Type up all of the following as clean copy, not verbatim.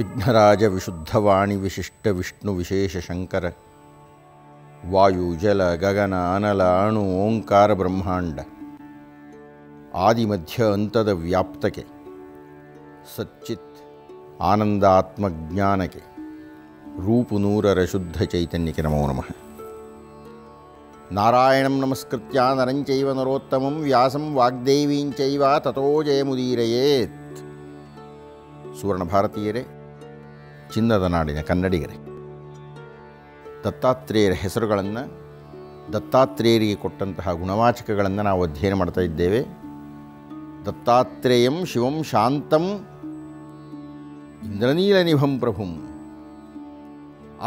ವಿಘ್ನರಾಜ ವಿಶುದ್ಧವಾಣಿ ವಿಶಿಷ್ಟ ವಿಷ್ಣು ವಿಶೇಷ ಶಂಕರ ವಾಯು ಜಲ ಗಗನ ಅನಲ ಅಣು ಓಂಕಾರ ಬ್ರಹ್ಮಾಂಡ ಆದಿಮಧ್ಯ ಅಂತದ ವ್ಯಾಪ್ತಕ್ಕೆ ಸಚ್ಚಿತ್ ಆನಂದಾತ್ಮಜ್ಞಾನಕ್ಕೆ ರೂಪುನೂರರ ಶುದ್ಧ ಚೈತನ್ಯಕ್ಕೆ ನಮೋ ನಮಃ. ನಾರಾಯಣಂ ನಮಸ್ಕೃತ್ಯ ನರಂಚೈವ ನರೋತ್ತಮಂ ವ್ಯಾಸಂ ವಾಗ್ದೇವೀಂಚೈವ ತಥೋ ಜಯಮುದೀರಯೇತ್. ಸುವರ್ಣ ಭಾರತೀಯರೇ, ಚಿನ್ನದ ನಾಡಿನ ಕನ್ನಡಿಗರೇ, ದತ್ತಾತ್ರೇಯರ ಹೆಸರುಗಳನ್ನು, ದತ್ತಾತ್ರೇಯರಿಗೆ ಕೊಟ್ಟಂತಹ ಗುಣವಾಚಕಗಳನ್ನು ನಾವು ಅಧ್ಯಯನ ಮಾಡ್ತಾ ಇದ್ದೇವೆ. ದತ್ತಾತ್ರೇಯಂ ಶಿವಂ ಶಾಂತಂ ಇಂದ್ರನೀಲನಿಭಂ ಪ್ರಭುಂ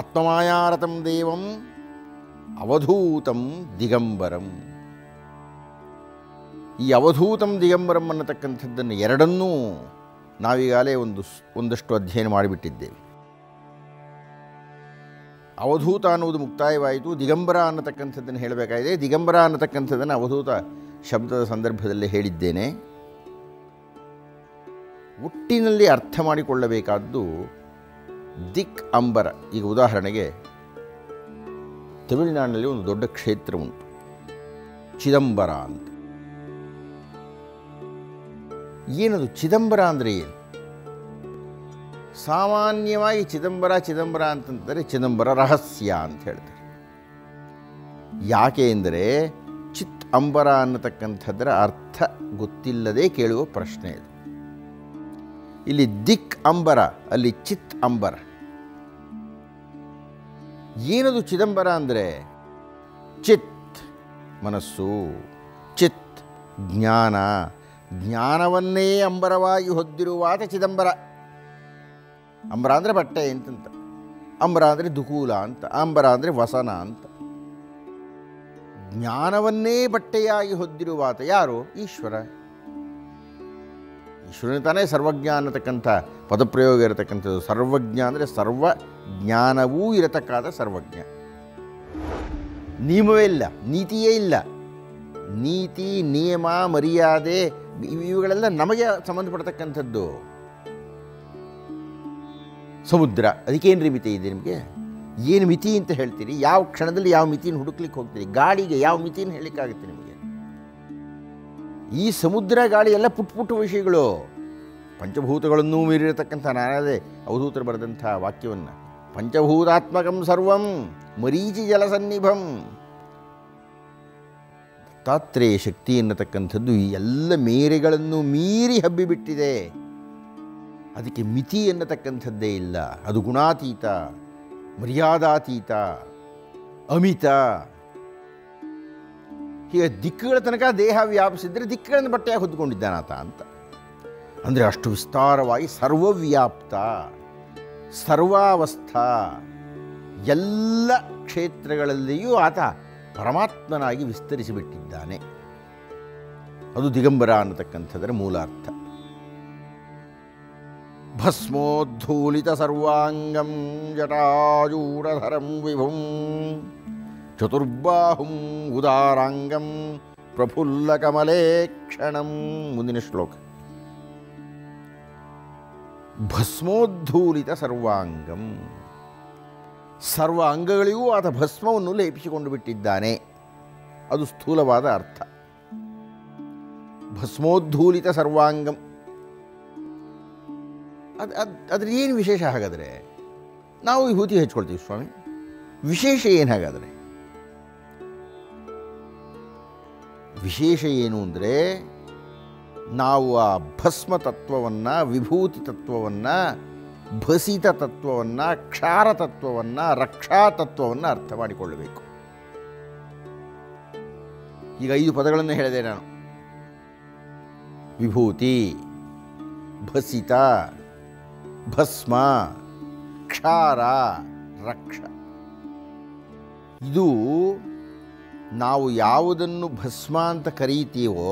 ಆತ್ಮಮಾಯಾರತಂ ದೇವಂ ಅವಧೂತಂ ದಿಗಂಬರಂ. ಈ ಅವಧೂತಂ ದಿಗಂಬರಂ ಅನ್ನತಕ್ಕಂಥದ್ದನ್ನು ಎರಡನ್ನೂ ನಾವೀಗಾಗಲೇ ಒಂದಷ್ಟು ಅಧ್ಯಯನ ಮಾಡಿಬಿಟ್ಟಿದ್ದೇವೆ. ಅವಧೂತ ಅನ್ನುವುದು ಮುಕ್ತಾಯವಾಯಿತು. ದಿಗಂಬರ ಅನ್ನತಕ್ಕಂಥದ್ದನ್ನು ಹೇಳಬೇಕಾಗಿದೆ. ದಿಗಂಬರ ಅನ್ನತಕ್ಕಂಥದ್ದನ್ನು ಅವಧೂತ ಶಬ್ದದ ಸಂದರ್ಭದಲ್ಲಿ ಹೇಳಿದ್ದೇನೆ. ಒಟ್ಟಿನಲ್ಲಿ ಅರ್ಥ ಮಾಡಿಕೊಳ್ಳಬೇಕಾದ್ದು ದಿಕ್ ಅಂಬರ. ಈಗ ಉದಾಹರಣೆಗೆ ತಮಿಳುನಾಡಿನಲ್ಲಿ ಒಂದು ದೊಡ್ಡ ಕ್ಷೇತ್ರ ಉಂಟು, ಚಿದಂಬರ ಅಂತ. ಏನದು ಚಿದಂಬರ ಅಂದರೆ ಏನು? ಸಾಮಾನ್ಯವಾಗಿ ಚಿದಂಬರ ಅಂತಂದರೆ ಚಿದಂಬರ ರಹಸ್ಯ ಅಂತ ಹೇಳ್ತಾರೆ. ಯಾಕೆ ಎಂದರೆ ಚಿತ್ ಅಂಬರ ಅನ್ನತಕ್ಕಂಥದ್ದರ ಅರ್ಥ ಗೊತ್ತಿಲ್ಲದೆ ಕೇಳುವ ಪ್ರಶ್ನೆ ಇದು. ಇಲ್ಲಿ ದಿಕ್ ಅಂಬರ, ಅಲ್ಲಿ ಚಿತ್ ಅಂಬರ. ಏನದು ಚಿದಂಬರ ಅಂದರೆ ಚಿತ್ ಮನಸ್ಸು, ಚಿತ್ ಜ್ಞಾನ, ಜ್ಞಾನವನ್ನೇ ಅಂಬರವಾಗಿ ಹೊದ್ದಿರುವಾತ ಚಿದಂಬರ. ಅಂಬರ ಅಂದರೆ ಬಟ್ಟೆ ಅಂತಂತ, ಅಂಬರ ಅಂದರೆ ದುಕೂಲ ಅಂತ, ಅಂಬರ ಅಂದರೆ ವಸನ ಅಂತ. ಜ್ಞಾನವನ್ನೇ ಬಟ್ಟೆಯಾಗಿ ಹೊದ್ದಿರುವಾತ ಯಾರು? ಈಶ್ವರ. ಈಶ್ವರನ ತಾನೇ ಸರ್ವಜ್ಞ ಅನ್ನತಕ್ಕಂಥ ಪದಪ್ರಯೋಗ ಇರತಕ್ಕಂಥದ್ದು. ಸರ್ವಜ್ಞ ಅಂದರೆ ಸರ್ವ ಜ್ಞಾನವೂ ಇರತಕ್ಕಾದ ಸರ್ವಜ್ಞ. ನಿಯಮವೇ ಇಲ್ಲ, ನೀತಿಯೇ ಇಲ್ಲ. ನೀತಿ, ನಿಯಮ, ಮರ್ಯಾದೆ ಇವುಗಳೆಲ್ಲ ನಮಗೆ ಸಂಬಂಧಪಡ್ತಕ್ಕಂಥದ್ದು. ಸಮುದ್ರ, ಅದಕ್ಕೇನು ಮಿತಿ ಇದೆ ನಿಮಗೆ? ಏನು ಮಿತಿ ಅಂತ ಹೇಳ್ತೀರಿ? ಯಾವ ಕ್ಷಣದಲ್ಲಿ ಯಾವ ಮಿತಿಯನ್ನು ಹುಡುಕ್ಲಿಕ್ಕೆ ಹೋಗ್ತೀರಿ? ಗಾಳಿಗೆ ಯಾವ ಮಿತಿಯನ್ನು ಹೇಳಲಿಕ್ಕಾಗುತ್ತೆ ನಿಮಗೆ? ಈ ಸಮುದ್ರ, ಗಾಳಿ ಎಲ್ಲ ಪುಟ್ಟ ವಿಷಯಗಳು. ಪಂಚಭೂತಗಳನ್ನೂ ಮೀರಿರತಕ್ಕಂಥ ನಾನದೇ ಅವಧೂತರು ಬರೆದಂಥ ವಾಕ್ಯವನ್ನು, ಪಂಚಭೂತಾತ್ಮಕಂ ಸರ್ವಂ ಮರೀಚಿ ಜಲಸನ್ನಿಭಂ. ದತ್ತಾತ್ರೇಯ ಶಕ್ತಿ ಎನ್ನತಕ್ಕಂಥದ್ದು ಈ ಎಲ್ಲ ಮೇರೆಗಳನ್ನು ಮೀರಿ ಹಬ್ಬಿಬಿಟ್ಟಿದೆ. ಅದಕ್ಕೆ ಮಿತಿ ಎನ್ನತಕ್ಕಂಥದ್ದೇ ಇಲ್ಲ. ಅದು ಗುಣಾತೀತ, ಮರ್ಯಾದಾತೀತ, ಅಮಿತ. ಹೀಗೆ ದಿಕ್ಕುಗಳ ತನಕ ದೇಹ ವ್ಯಾಪಿಸಿದರೆ ದಿಕ್ಕುಗಳನ್ನು ಬಟ್ಟೆಯಾಗಿ ಹೊದ್ದುಕೊಂಡಿದ್ದಾನಾತ ಅಂತ. ಅಂದರೆ ಅಷ್ಟು ವಿಸ್ತಾರವಾಗಿ ಸರ್ವವ್ಯಾಪ್ತ, ಸರ್ವಾವಸ್ಥಾ, ಎಲ್ಲ ಕ್ಷೇತ್ರಗಳಲ್ಲಿಯೂ ಆತ ಪರಮಾತ್ಮನಾಗಿ ವಿಸ್ತರಿಸಿಬಿಟ್ಟಿದ್ದಾನೆ. ಅದು ದಿಗಂಬರ ಅನ್ನತಕ್ಕಂಥದ್ದರ ಮೂಲಾರ್ಥ. ಭಸ್ಮೋದ್ಧೂಲಿತ ಸರ್ವಾಂಗಂ ಜಟಾಜೂಢಧರಂ ವಿಭುಂ ಚತುರ್ಬಾಹುಂ ಉದಾರಾಂಗಂ ಪ್ರಫುಲ್ಲ ಕಮಲೇಕ್ಷಣಂ. ಮುಂದಿನ ಶ್ಲೋಕ. ಭಸ್ಮೋದ್ಧೂಲಿತ ಸರ್ವಾಂಗಂ, ಸರ್ವ ಅಂಗಗಳಿಗೂ ಆತ ಭಸ್ಮವನ್ನು ಲೇಪಿಸಿಕೊಂಡು ಬಿಟ್ಟಿದ್ದಾನೆ. ಅದು ಸ್ಥೂಲವಾದ ಅರ್ಥ. ಭಸ್ಮೋದ್ಧೂಲಿತ ಸರ್ವಾಂಗಂ ಅದ್ರ ಏನು ವಿಶೇಷ? ಹಾಗಾದರೆ ನಾವು ವಿಭೂತಿ ಹಚ್ಕೊಳ್ತೀವಿ ಸ್ವಾಮಿ, ವಿಶೇಷ ಏನು? ಹಾಗಾದರೆ ವಿಶೇಷ ಏನು ಅಂದರೆ ನಾವು ಆ ಭಸ್ಮ ತತ್ವವನ್ನು, ವಿಭೂತಿ ತತ್ವವನ್ನು, ಭಸಿತ ತತ್ವವನ್ನು, ಕ್ಷಾರ ತತ್ವವನ್ನು, ರಕ್ಷಾ ತತ್ವವನ್ನು ಅರ್ಥ ಮಾಡಿಕೊಳ್ಳಬೇಕು. ಈಗ 5 ಪದಗಳನ್ನು ಹೇಳಿದೆ ನಾನು: ವಿಭೂತಿ, ಭಸಿತ, ಭಸ್ಮ, ಕ್ಷಾರ, ರಕ್ಷ. ಇದು ನಾವು ಯಾವುದನ್ನು ಭಸ್ಮ ಅಂತ ಕರೀತೀವೋ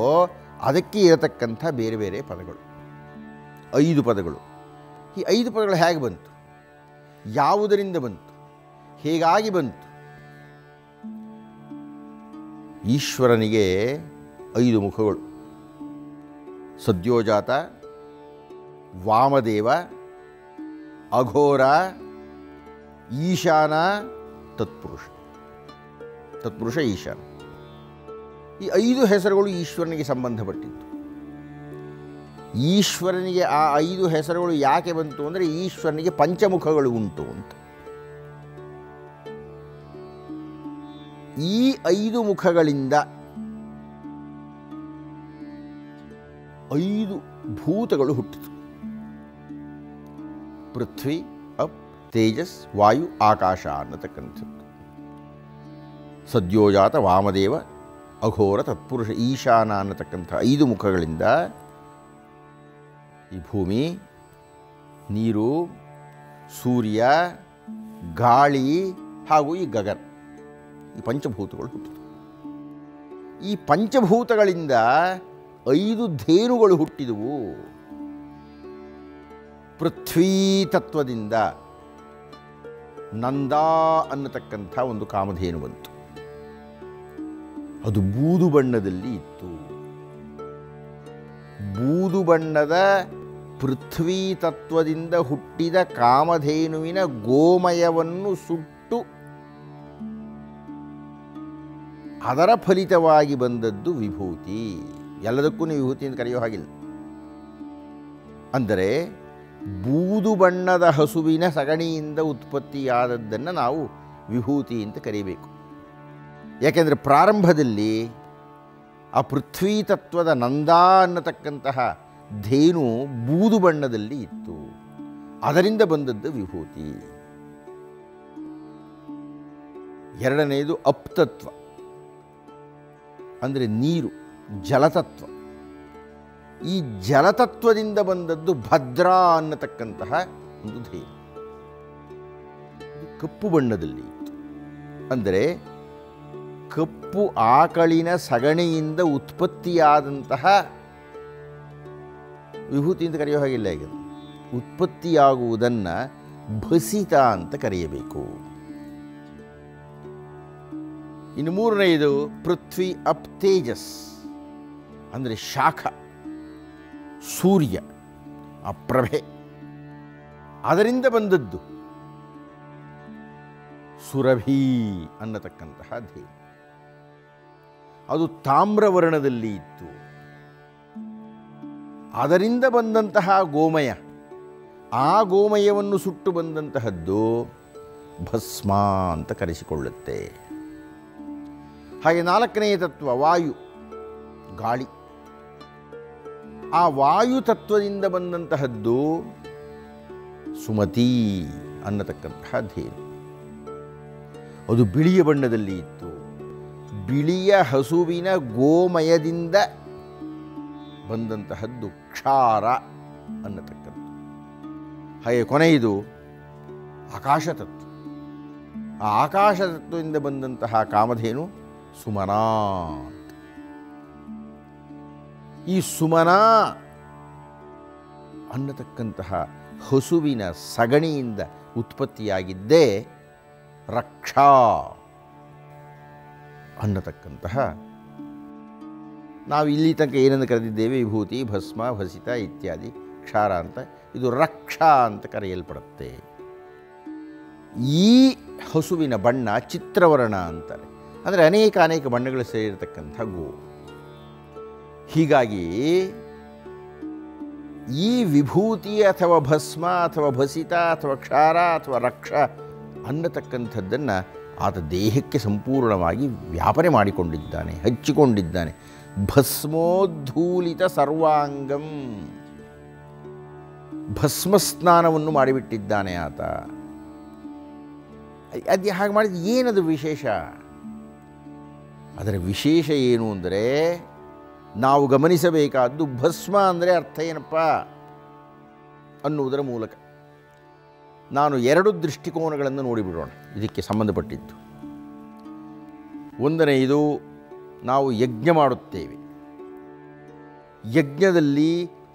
ಅದಕ್ಕೆ ಇರತಕ್ಕಂಥ ಬೇರೆ ಬೇರೆ ಪದಗಳು, 5 ಪದಗಳು. ಈ 5 ಪದಗಳು ಹೇಗೆ ಬಂತು? ಯಾವುದರಿಂದ ಬಂತು? ಹೇಗಾಗಿ ಬಂತು? ಈಶ್ವರನಿಗೆ 5 ಮುಖಗಳು: ಸದ್ಯೋಜಾತ, ವಾಮದೇವ, ಅಘೋರ, ಈಶಾನ, ತತ್ಪುರುಷ. ತತ್ಪುರುಷ, ಈಶಾನ, ಈ 5 ಹೆಸರುಗಳು ಈಶ್ವರನಿಗೆ ಸಂಬಂಧಪಟ್ಟಿದ್ದು. ಈಶ್ವರನಿಗೆ ಆ 5 ಹೆಸರುಗಳು ಯಾಕೆ ಬಂತು ಅಂದರೆ ಈಶ್ವರನಿಗೆ ಪಂಚಮುಖಗಳು ಉಂಟು ಅಂತ. ಈ 5 ಮುಖಗಳಿಂದ 5 ಭೂತಗಳು ಹುಟ್ಟಿತು. ಪೃಥ್ವಿ, ಅಪ್, ತೇಜಸ್, ವಾಯು, ಆಕಾಶ ಅನ್ನತಕ್ಕಂಥದ್ದು. ಸದ್ಯೋಜಾತ, ವಾಮದೇವ, ಅಘೋರ, ತತ್ಪುರುಷ, ಈಶಾನ ಅನ್ನತಕ್ಕಂಥ 5 ಮುಖಗಳಿಂದ ಈ ಭೂಮಿ, ನೀರು, ಸೂರ್ಯ, ಗಾಳಿ ಹಾಗೂ ಈ ಗಗನ, ಈ ಪಂಚಭೂತಗಳು ಹುಟ್ಟಿತು. ಈ ಪಂಚಭೂತಗಳಿಂದ 5 ಧೇನುಗಳು ಹುಟ್ಟಿದವು. ಪೃಥ್ವೀ ತತ್ವದಿಂದ ನಂದ ಅನ್ನತಕ್ಕಂಥ ಒಂದು ಕಾಮಧೇನು ಬಂತು. ಅದು ಬೂದು ಬಣ್ಣದಲ್ಲಿ ಇತ್ತು. ಬೂದು ಬಣ್ಣದ ಪೃಥ್ವೀ ತತ್ವದಿಂದ ಹುಟ್ಟಿದ ಕಾಮಧೇನುವಿನ ಗೋಮಯವನ್ನು ಸುಟ್ಟು ಅದರ ಫಲಿತವಾಗಿ ಬಂದದ್ದು ವಿಭೂತಿ. ಎಲ್ಲದಕ್ಕೂ ನೀವು ವಿಭೂತಿ ಅಂತ ಕರೆಯೋ ಹಾಗಿಲ್ಲ. ಅಂದರೆ ಬೂದು ಬಣ್ಣದ ಹಸುವಿನ ಸಗಣಿಯಿಂದ ಉತ್ಪತ್ತಿಯಾದದ್ದನ್ನು ನಾವು ವಿಭೂತಿ ಅಂತ ಕರೀಬೇಕು. ಯಾಕೆಂದರೆ ಪ್ರಾರಂಭದಲ್ಲಿ ಆ ಪೃಥ್ವೀ ತತ್ವದ ನಂದ ಅನ್ನತಕ್ಕಂತಹ ಧೇನು ಬೂದು ಬಣ್ಣದಲ್ಲಿ ಇತ್ತು. ಅದರಿಂದ ಬಂದದ್ದು ವಿಭೂತಿ. ಎರಡನೆಯದು ಅಪ್ತತ್ವ, ಅಂದರೆ ನೀರು, ಜಲತತ್ವ. ಈ ಜಲತತ್ವದಿಂದ ಬಂದದ್ದು ಭದ್ರಾ ಅನ್ನತಕ್ಕಂತಹ ಒಂದು ಧೇನು. ಕಪ್ಪು ಬಣ್ಣದಲ್ಲಿ ಇತ್ತು. ಅಂದರೆ ಕಪ್ಪು ಆಕಳಿನ ಸಗಣಿಯಿಂದ ಉತ್ಪತ್ತಿಯಾದಂತಹ ವಿಭೂತಿ ಅಂತ ಕರೆಯೋ ಹಾಗಿಲ್ಲ. ಈಗ ಉತ್ಪತ್ತಿಯಾಗುವುದನ್ನು ಭಸಿತ ಅಂತ ಕರೆಯಬೇಕು. ಇನ್ನು ಮೂರನೆಯದು ಪೃಥ್ವಿ, ಅಪ್, ತೇಜಸ್, ಅಂದರೆ ಶಾಖ, ಸೂರ್ಯ, ಆ ಪ್ರಭೆ. ಅದರಿಂದ ಬಂದದ್ದು ಸುರಭಿ ಅನ್ನತಕ್ಕಂತಹ ಧೇನು. ಅದು ತಾಮ್ರವರ್ಣದಲ್ಲಿ ಇತ್ತು. ಅದರಿಂದ ಬಂದಂತಹ ಗೋಮಯ, ಆ ಗೋಮಯವನ್ನು ಸುಟ್ಟು ಬಂದಂತಹದ್ದು ಭಸ್ಮ ಅಂತ ಕರೆಸಿಕೊಳ್ಳುತ್ತೆ. ಹಾಗೆ ನಾಲ್ಕನೆಯ ತತ್ವ ವಾಯು, ಗಾಳಿ. ಆ ವಾಯು ತತ್ವದಿಂದ ಬಂದಂತಹದ್ದು ಸುಮತಿ ಅನ್ನತಕ್ಕಂತಹ ಧೇನು. ಅದು ಬಿಳಿಯ ಬಣ್ಣದಲ್ಲಿ ಇತ್ತು. ಬಿಳಿಯ ಹಸುವಿನ ಗೋಮಯದಿಂದ ಬಂದಂತಹದ್ದು ಕ್ಷಾರ ಅನ್ನತಕ್ಕಂಥ. ಹಾಗೆ ಕೊನೆಯದು ಆಕಾಶ ತತ್ವ. ಆ ಆಕಾಶ ತತ್ವದಿಂದ ಬಂದಂತಹ ಕಾಮಧೇನು ಸುಮನ. ಈ ಸುಮನ ಅನ್ನತಕ್ಕಂತಹ ಹಸುವಿನ ಸಗಣಿಯಿಂದ ಉತ್ಪತ್ತಿಯಾಗಿದ್ದೇ ರಕ್ಷಾ ಅನ್ನತಕ್ಕಂತಹ, ನಾವು ಇಲ್ಲಿ ತನಕ ಏನನ್ನು ಕರೆದಿದ್ದೇವೆ, ವಿಭೂತಿ, ಭಸ್ಮ, ಭಸಿತ ಇತ್ಯಾದಿ, ಕ್ಷಾರ ಅಂತ. ಇದು ರಕ್ಷಾ ಅಂತ ಕರೆಯಲ್ಪಡುತ್ತೆ. ಈ ಹಸುವಿನ ಬಣ್ಣ ಚಿತ್ರವರ್ಣ ಅಂತಾರೆ. ಅಂದರೆ ಅನೇಕ ಬಣ್ಣಗಳು ಸೇರಿರತಕ್ಕಂಥ ಗೋ. ಹೀಗಾಗಿ ಈ ವಿಭೂತಿ ಅಥವಾ ಭಸ್ಮ ಅಥವಾ ಭಸಿತ ಅಥವಾ ಕ್ಷಾರ ಅಥವಾ ರಕ್ಷ ಅನ್ನತಕ್ಕಂಥದ್ದನ್ನು ಆತ ದೇಹಕ್ಕೆ ಸಂಪೂರ್ಣವಾಗಿ ವ್ಯಾಪನೆ ಮಾಡಿಕೊಂಡಿದ್ದಾನೆ, ಹಚ್ಚಿಕೊಂಡಿದ್ದಾನೆ. ಭಸ್ಮೋದ್ಧೂಲಿತ ಸರ್ವಾಂಗಂ, ಭಸ್ಮಸ್ನಾನವನ್ನು ಮಾಡಿಬಿಟ್ಟಿದ್ದಾನೆ ಆತ. ಅದು ಹಾಗೆ ಮಾಡಿದ ಏನದು ವಿಶೇಷ? ಅದರ ವಿಶೇಷ ಏನು ಅಂದರೆ, ನಾವು ಗಮನಿಸಬೇಕಾದ್ದು ಭಸ್ಮ ಅಂದರೆ ಅರ್ಥ ಏನಪ್ಪ ಅನ್ನುವುದರ ಮೂಲಕ ನಾನು 2 ದೃಷ್ಟಿಕೋನಗಳನ್ನು ನೋಡಿಬಿಡೋಣ ಇದಕ್ಕೆ ಸಂಬಂಧಪಟ್ಟಿದ್ದು. ಒಂದನೆಯದು, ನಾವು ಯಜ್ಞ ಮಾಡುತ್ತೇವೆ, ಯಜ್ಞದಲ್ಲಿ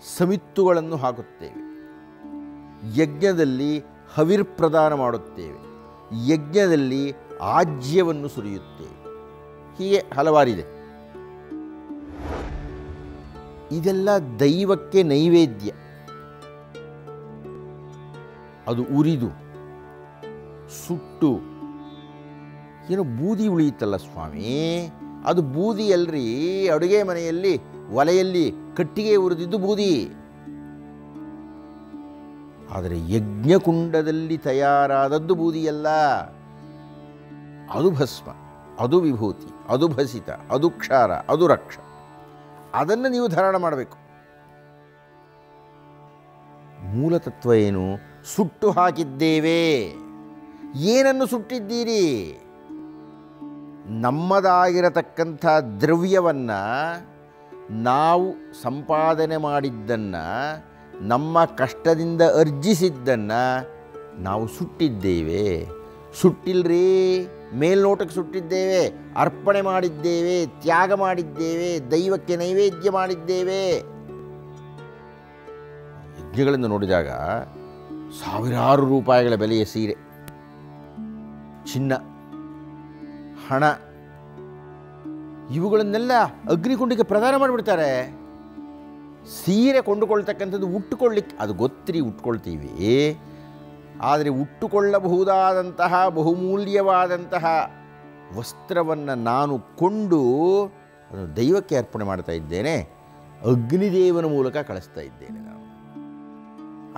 ಸಮಿತ್ತುಗಳನ್ನು ಹಾಕುತ್ತೇವೆ, ಯಜ್ಞದಲ್ಲಿ ಹವಿರ್ಪ್ರದಾನ ಮಾಡುತ್ತೇವೆ, ಯಜ್ಞದಲ್ಲಿ ಆಜ್ಯವನ್ನು ಸುರಿಯುತ್ತೇವೆ. ಹೀಗೆ ಹಲವಾರಿದೆ. ಇದೆಲ್ಲ ದೈವಕ್ಕೆ ನೈವೇದ್ಯ. ಅದು ಉರಿದು ಸುಟ್ಟು ಏನೋ ಬೂದಿ ಉಳಿಯುತ್ತಲ್ಲ ಸ್ವಾಮಿ, ಅದು ಬೂದಿ ಅಲ್ರಿ. ಅಡುಗೆ ಮನೆಯಲ್ಲಿ ಒಲೆಯಲ್ಲಿ ಕಟ್ಟಿಗೆ ಉರಿದಿದ್ದು ಬೂದಿ. ಆದರೆ ಯಜ್ಞಕುಂಡದಲ್ಲಿ ತಯಾರಾದದ್ದು ಬೂದಿಯಲ್ಲ. ಅದು ಭಸ್ಮ, ಅದು ವಿಭೂತಿ, ಅದು ಭಸಿತ, ಅದು ಕ್ಷಾರ, ಅದು ರಕ್ಷ. ಅದನ್ನು ನೀವು ಧಾರಣ ಮಾಡಬೇಕು. ಮೂಲತತ್ವ ಏನು? ಸುಟ್ಟು ಹಾಕಿದ್ದೇವೆ. ಏನನ್ನು ಸುಟ್ಟಿದ್ದೀರಿ? ನಮ್ಮದಾಗಿರತಕ್ಕಂಥ ದ್ರವ್ಯವನ್ನು, ನಾವು ಸಂಪಾದನೆ ಮಾಡಿದ್ದನ್ನು, ನಮ್ಮ ಕಷ್ಟದಿಂದ ಅರ್ಜಿಸಿದ್ದನ್ನು ನಾವು ಸುಟ್ಟಿದ್ದೇವೆ. ಸುಟ್ಟಿಲ್ರಿ, ಮೇಲ್ನೋಟಕ್ಕೆ ಸುಟ್ಟಿದ್ದೇವೆ, ಅರ್ಪಣೆ ಮಾಡಿದ್ದೇವೆ, ತ್ಯಾಗ ಮಾಡಿದ್ದೇವೆ, ದೈವಕ್ಕೆ ನೈವೇದ್ಯ ಮಾಡಿದ್ದೇವೆ. ಯಜ್ಞಗಳನ್ನು ನೋಡಿದಾಗ ಸಾವಿರಾರು ರೂಪಾಯಿಗಳ ಬೆಲೆಯ ಸೀರೆ, ಚಿನ್ನ, ಹಣ ಇವುಗಳನ್ನೆಲ್ಲ ಅಗ್ನಿಕುಂಡಕ್ಕೆ ಪ್ರದಾನ ಮಾಡಿಬಿಡ್ತಾರೆ. ಸೀರೆ ಕೊಂಡುಕೊಳ್ತಕ್ಕಂಥದ್ದು ಉಟ್ಟುಕೊಳ್ಳಿಕ್ಕೆ ಅದು ಗೊತ್ತಿರಿ, ಉಟ್ಕೊಳ್ತೀವಿ. ಆದರೆ ಉಟ್ಟುಕೊಳ್ಳಬಹುದಾದಂತಹ ಬಹುಮೂಲ್ಯವಾದಂತಹ ವಸ್ತ್ರವನ್ನು ನಾನು ಕೊಂಡು ಅದನ್ನು ದೈವಕ್ಕೆ ಅರ್ಪಣೆ ಮಾಡ್ತಾ ಇದ್ದೇನೆ, ಅಗ್ನಿದೇವನ ಮೂಲಕ ಕಳಿಸ್ತಾ ಇದ್ದೇನೆ ನಾನು.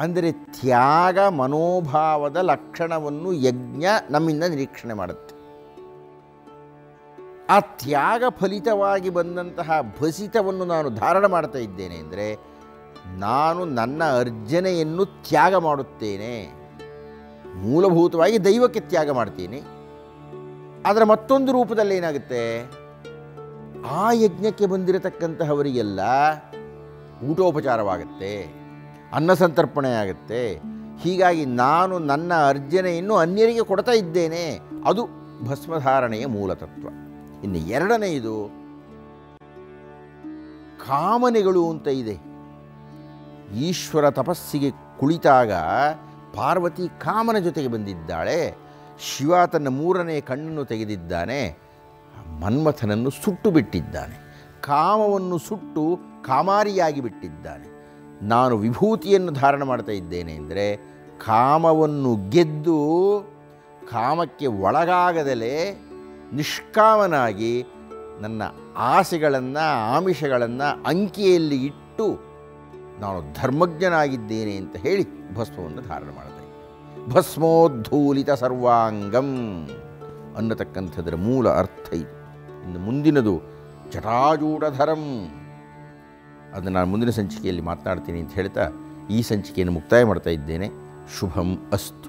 ಅಂದರೆ ತ್ಯಾಗ ಮನೋಭಾವದ ಲಕ್ಷಣವನ್ನು ಯಜ್ಞ ನಮ್ಮಿಂದ ನಿರೀಕ್ಷಣೆ ಮಾಡುತ್ತೆ. ಆ ತ್ಯಾಗ ಫಲಿತವಾಗಿ ಬಂದಂತಹ ಭಸಿತವನ್ನು ನಾನು ಧಾರಣ ಮಾಡ್ತಾ ಇದ್ದೇನೆ ಅಂದರೆ ನಾನು ನನ್ನ ಅರ್ಜನೆಯನ್ನು ತ್ಯಾಗ ಮಾಡುತ್ತೇನೆ. ಮೂಲಭೂತವಾಗಿ ದೈವಕ್ಕೆ ತ್ಯಾಗ ಮಾಡ್ತೀನಿ. ಅದರ ಮತ್ತೊಂದು ರೂಪದಲ್ಲಿ ಏನಾಗುತ್ತೆ, ಆ ಯಜ್ಞಕ್ಕೆ ಬಂದಿರತಕ್ಕಂತಹವರಿಗೆಲ್ಲ ಊಟೋಪಚಾರವಾಗುತ್ತೆ, ಅನ್ನ ಸಂತರ್ಪಣೆ ಆಗುತ್ತೆ. ಹೀಗಾಗಿ ನಾನು ನನ್ನ ಅರ್ಜನೆಯನ್ನು ಅನ್ಯರಿಗೆ ಕೊಡ್ತಾ ಇದ್ದೇನೆ. ಅದು ಭಸ್ಮಧಾರಣೆಯ ಮೂಲತತ್ವ. ಇನ್ನು ಎರಡನೆಯದು ಕಾಮನೆಗಳು ಅಂತ ಇದೆ. ಈಶ್ವರ ತಪಸ್ಸಿಗೆ ಕುಳಿತಾಗ ಪಾರ್ವತಿ ಕಾಮನ ಜೊತೆಗೆ ಬಂದಿದ್ದಾಳೆ. ಶಿವ ತನ್ನ ಮೂರನೇ ಕಣ್ಣನ್ನು ತೆಗೆದಿದ್ದಾನೆ, ಮನ್ಮಥನನ್ನು ಸುಟ್ಟು ಬಿಟ್ಟಿದ್ದಾನೆ. ಕಾಮವನ್ನು ಸುಟ್ಟು ಕಾಮಾರಿಯಾಗಿ ಬಿಟ್ಟಿದ್ದಾನೆ. ನಾನು ವಿಭೂತಿಯನ್ನು ಧಾರಣ ಮಾಡ್ತಾ ಇದ್ದೇನೆ ಅಂದರೆ ಕಾಮವನ್ನು ಗೆದ್ದು ಕಾಮಕ್ಕೆ ಒಳಗಾಗದಲೇ ನಿಷ್ಕಾಮನಾಗಿ ನನ್ನ ಆಸೆಗಳನ್ನು, ಆಮಿಷಗಳನ್ನು ಅಂಕಿಯಲ್ಲಿ ಇಟ್ಟು ನಾನು ಧರ್ಮಜ್ಞನಾಗಿದ್ದೇನೆ ಅಂತ ಹೇಳಿ ಭಸ್ಮವನ್ನು ಧಾರಣ ಮಾಡ್ತಾ ಇದ್ದೆ. ಭಸ್ಮೋದ್ಧೂಲಿತ ಸರ್ವಾಂಗಂ ಅನ್ನತಕ್ಕಂಥದ್ರ ಮೂಲ ಅರ್ಥ ಇದು. ಇನ್ನು ಮುಂದಿನದು ಜಟಾಜೂಢಧರಂ. ಅದನ್ನು ನಾನು ಮುಂದಿನ ಸಂಚಿಕೆಯಲ್ಲಿ ಮಾತನಾಡ್ತೀನಿ ಅಂತ ಹೇಳ್ತಾ ಈ ಸಂಚಿಕೆಯನ್ನು ಮುಕ್ತಾಯ ಮಾಡ್ತಾ ಇದ್ದೇನೆ. ಶುಭಂ ಅಸ್ತು.